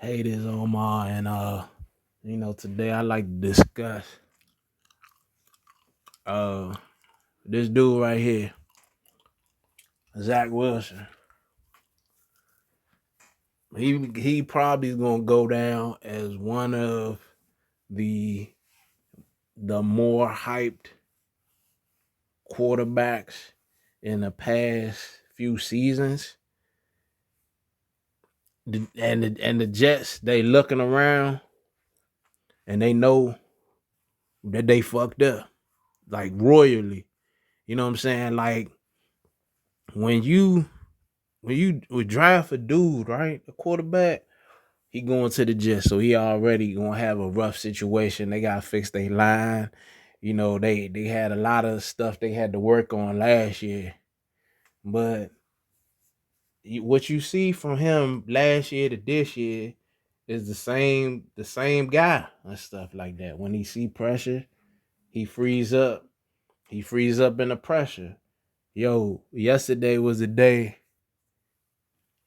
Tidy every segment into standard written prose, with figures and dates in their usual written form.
Hey, this is Omar, and today I like to discuss uh this dude right here, Zach Wilson. He probably is gonna go down as one of the more hyped quarterbacks in the past few seasons. And the Jets, they looking around and they know that they fucked up, like royally. You know what I'm saying? Like when you would draft a dude, right? A quarterback, he going to the Jets, so he already gonna have a rough situation. They gotta fix their line. They had a lot of stuff they had to work on last year. But what you see from him last year to this year is the same guy and stuff like that. When he see pressure, he frees up. He frees up in the pressure. Yo, yesterday was the day.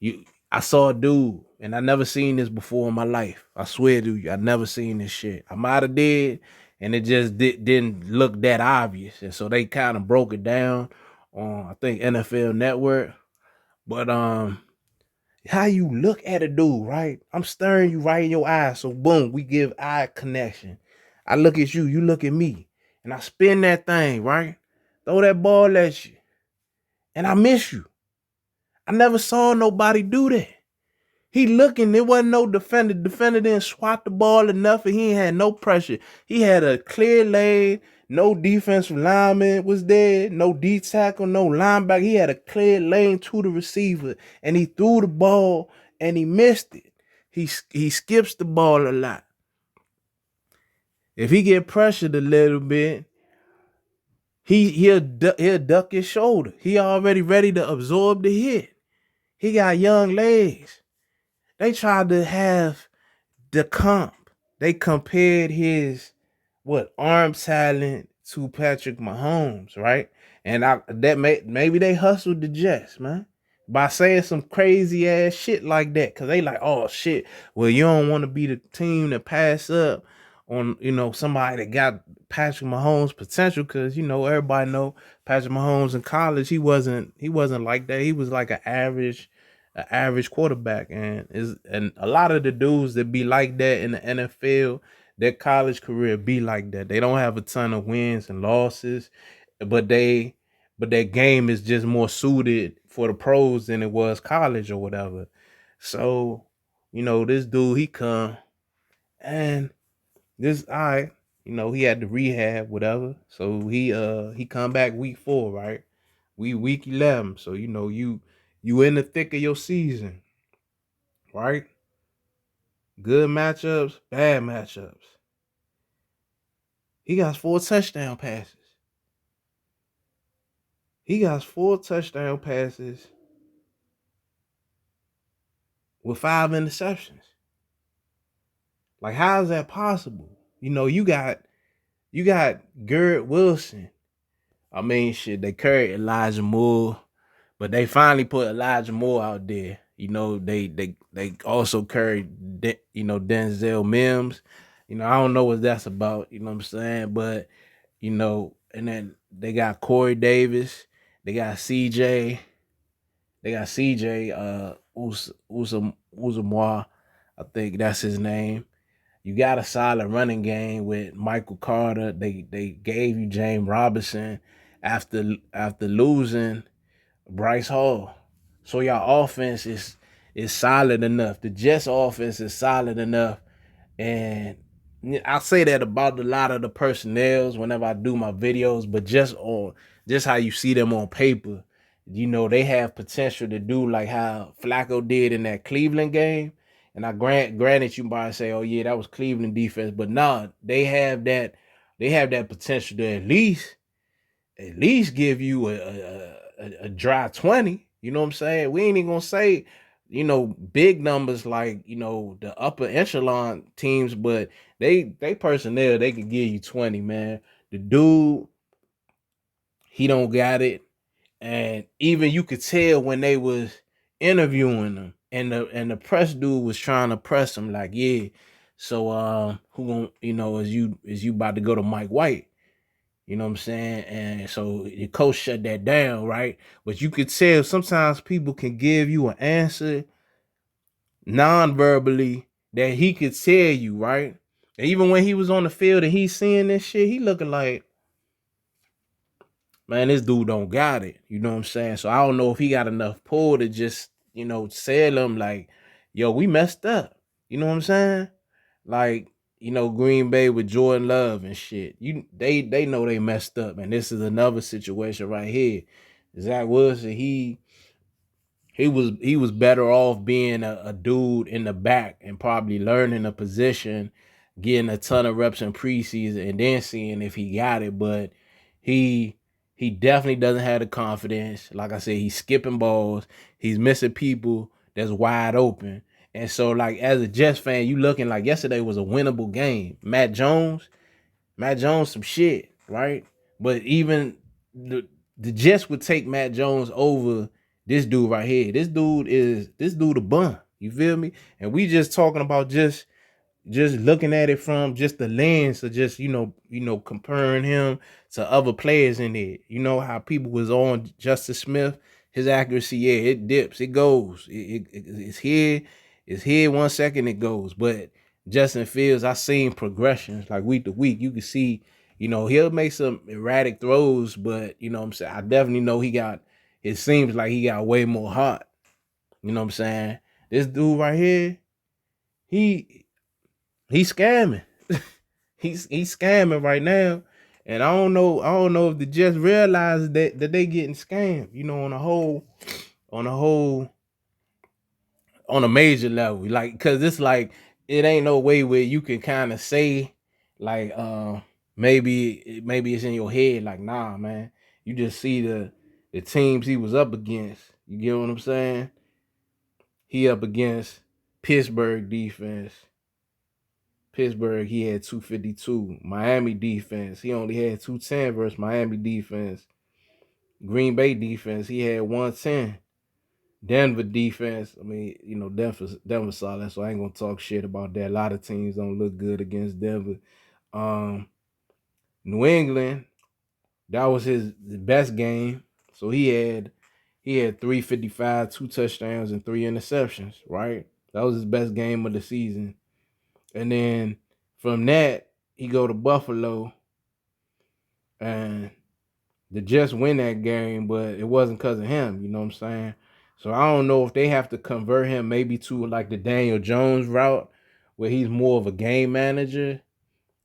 You, I saw a dude, and I never seen this before in my life. I swear to you, I never seen this shit. I might have did, and it just didn't look that obvious, and so they kind of broke it down on I think NFL Network. But how you look at a dude, right? I'm staring you right in your eyes, so boom, we give eye connection. I look at you, you look at me, and I spin that thing, right? Throw that ball at you, and I miss you. I never saw nobody do that. He looking, there wasn't no defender. Defender didn't swat the ball enough, and he ain't had no pressure. He had a clear lane. No defensive lineman was there. No D tackle, no linebacker. He had a clear lane to the receiver, and he threw the ball, and he missed it. He skips the ball a lot. If he get pressured a little bit, he'll duck his shoulder. He already ready to absorb the hit. He got young legs. They tried to have the comp. They compared his arm talent to Patrick Mahomes, right? And maybe they hustled the Jets, man, by saying some crazy ass shit like that. Cause they like, oh shit, well, you don't want to be the team that pass up on, somebody that got Patrick Mahomes potential. Cause everybody know Patrick Mahomes in college, he wasn't like that. He was like an average quarterback, and a lot of the dudes that be like that in the NFL, their college career be like that. They don't have a ton of wins and losses, but their game is just more suited for the pros than it was college or whatever. So, this dude, he come, and this all right, he had to rehab, whatever. So he come back week 4, right? We week 11. So you in the thick of your season, right? Good matchups, bad matchups. He got 4 touchdown passes. He got 4 touchdown passes with 5 interceptions. Like, how is that possible? You got Garrett Wilson. I mean, shit, they carried Elijah Moore, but they finally put Elijah Moore out there. They also carried Denzel Mims. I don't know what that's about. You know what I'm saying? But and then they got Corey Davis. They got CJ. They got CJ Uzamwa. I think that's his name. You got a solid running game with Michael Carter. They gave you James Robinson after losing Bryce Hall. So your offense is solid enough. The Jets offense is solid enough. And I say that about a lot of the personnels whenever I do my videos, but just how you see them on paper, they have potential to do like how Flacco did in that Cleveland game. And I granted you might say, oh yeah, that was Cleveland defense, but nah, they have that potential to at least give you a dry 20. You know what I'm saying? We ain't even gonna say, big numbers like, the upper echelon teams, but they personnel, they can give you 20, man. The dude, he don't got it. And even you could tell when they was interviewing him the press dude was trying to press him like, yeah. So who gonna, is you about to go to Mike White? You know what I'm saying? And so the coach shut that down, right? But you could tell sometimes people can give you an answer non-verbally that he could tell you, right? And even when he was on the field and he's seeing this shit, he looking like, man, this dude don't got it. You know what I'm saying? So I don't know if he got enough pull to just, tell him like, yo, we messed up. You know what I'm saying? Like, Green Bay with Jordan Love and shit. They know they messed up. And this is another situation right here. Zach Wilson, he was better off being a dude in the back and probably learning a position, getting a ton of reps in preseason, and then seeing if he got it. But he he definitely doesn't have the confidence. Like I said, he's skipping balls. He's missing people that's wide open. And so, like, as a Jets fan, you looking like yesterday was a winnable game. Matt Jones, some shit, right? But even the Jets would take Matt Jones over this dude right here. This dude a bum. You feel me? And we just talking about just looking at it from just the lens of just comparing him to other players in it. You know how people was on Justice Smith, his accuracy, yeah, it dips, it goes, it's here 1 second, it goes. But Justin Fields, I seen progressions like week to week. You can see, he'll make some erratic throws, but you know what I'm saying, I definitely know it seems like he got way more heart. You know what I'm saying? This dude right here, he he's scamming. He's scamming right now. And I don't know if the Jets realize that they getting scammed, on a whole on a major level. Like, cause it's like it ain't no way where you can kind of say like maybe it's in your head, like, nah, man. You just see the teams he was up against. You get what I'm saying? He up against Pittsburgh defense. Pittsburgh, he had 252. Miami defense, he only had 210 versus Miami defense. Green Bay defense, he had 110. Denver defense, I mean, Denver solid, so I ain't gonna talk shit about that. A lot of teams don't look good against Denver. New England, that was his best game. So he had 355, 2 touchdowns, and 3 interceptions, right? That was his best game of the season. And then from that, he go to Buffalo, and the Jets win that game, but it wasn't because of him. You know what I'm saying? So I don't know if they have to convert him maybe to like the Daniel Jones route, where he's more of a game manager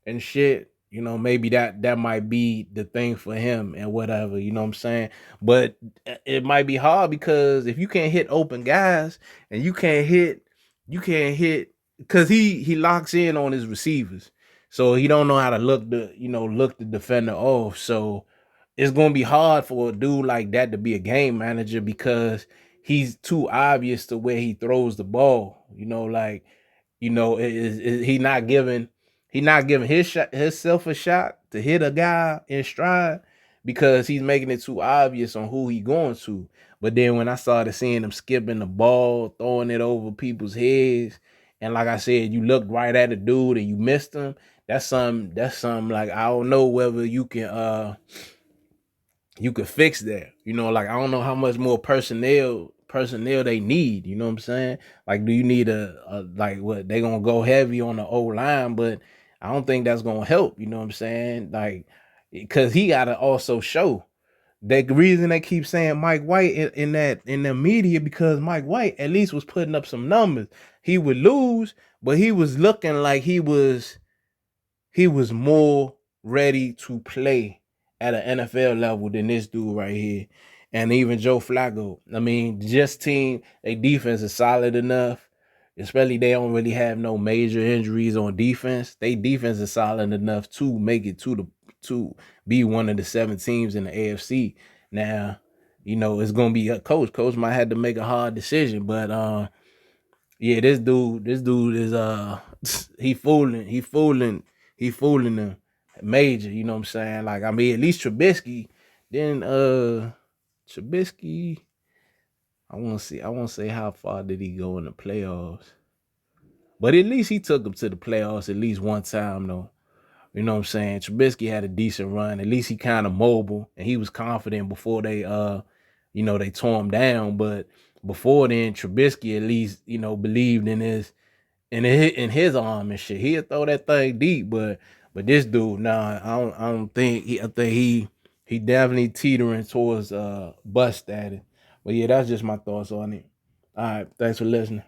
and shit. Maybe that might be the thing for him and whatever. You know what I'm saying? But it might be hard because if you can't hit open guys and you can't hit because he locks in on his receivers, so he don't know how to look the defender off. So it's gonna be hard for a dude like that to be a game manager because he's too obvious to where he throws the ball. Like, he not giving himself a shot to hit a guy in stride because he's making it too obvious on who he going to. But then when I started seeing him skipping the ball, throwing it over people's heads, and like I said, you looked right at the dude and you missed him. That's something like I don't know whether you could fix that. Like I don't know how much more personnel they need. You know what I'm saying? Like, do you need a like what they gonna go heavy on the old line, but I don't think that's gonna help. You know what I'm saying? Like, because he gotta also show. The reason they keep saying Mike White in the media because Mike White at least was putting up some numbers. He would lose, but he was looking like he was more ready to play at an NFL level than this dude right here. And even Joe Flacco. I mean, just team, their defense is solid enough. Especially they don't really have no major injuries on defense. They defense is solid enough to make it to be one of the 7 teams in the AFC. Now, it's gonna be a coach. Coach might have to make a hard decision, but yeah, this dude is he fooling them major, you know what I'm saying? Like, I mean, at least Trubisky, then Trubisky, I want to see. I want to say how far did he go in the playoffs? But at least he took them to the playoffs at least one time though. You know what I'm saying? Trubisky had a decent run. At least he kind of mobile and he was confident before they they tore him down. But before then, Trubisky at least, believed in his arm and shit. He'll throw that thing deep, but this dude, nah, I don't think I think he definitely teetering towards bust status. But yeah, that's just my thoughts on it. All right, thanks for listening.